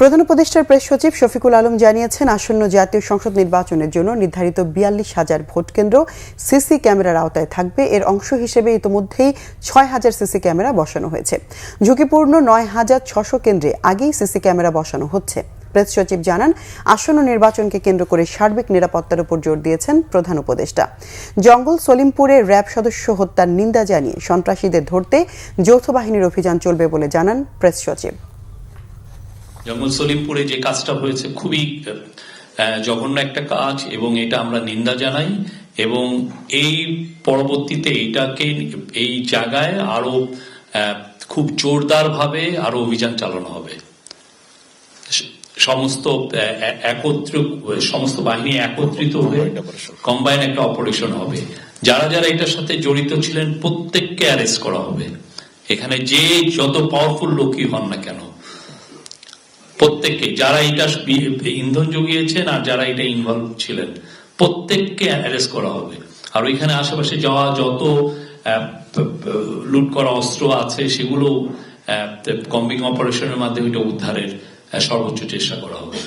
প্রধান উপদেষ্টার প্রেস সচিব শফিকুল আলম জানিয়েছেন, আসন্ন জাতীয় সংসদ নির্বাচনের জন্য নির্ধারিত ৪২,০০০ ভোট কেন্দ্র সিসি ক্যামেরার আওতায় থাকবে। এর অংশ হিসেবে ইতিমধ্যেই ৬,০০০ সিসি ক্যামেরা বসানো হয়েছে। ঝুঁকিপূর্ণ ৯,৬০০ কেন্দ্রে আগেই সিসি ক্যামেরা বসানো হচ্ছে। প্রেস সচিব জানান, আসন্ন নির্বাচনকে কেন্দ্র করে সার্বিক নিরাপত্তার উপর জোর দিয়েছেন প্রধান উপদেষ্টা। জঙ্গল সলিমপুরে র্যাব সদস্য হত্যার নিন্দা জানিয়ে সন্ত্রাসীদের ধরতে যৌথ বাহিনীর অভিযান চলবে বলে জানান প্রেস সচিব। জঙ্গল সলিমপুরে যে কাজটা হয়েছে খুবই জঘন্য একটা কাজ এবং এটা আমরা নিন্দা জানাই এবং এই পরবর্তীতে এই জায়গায় আরো খুব জোরদার ভাবে আরো অভিযান চালানো হবে। সমস্ত বাহিনী একত্রিত হয়ে কম্বাইন একটা অপারেশন হবে। যারা যারা এটার সাথে জড়িত ছিলেন প্রত্যেককে অ্যারেস্ট করা হবে। এখানে যে যত পাওয়ারফুল লোকই হন না কেন, প্রত্যেককে, যারা এটা ইন্ধন জুগিয়েছেন আর যারা এটা ইনভলভ ছিলেন, প্রত্যেককে অ্যারেস্ট করা হবে। আর ওইখানে আশেপাশে যাওয়া যত লুট করা অস্ত্র আছে সেগুলো কম্বিং অপারেশনের মাধ্যমে এটা উদ্ধারের সর্বোচ্চ চেষ্টা করা হবে।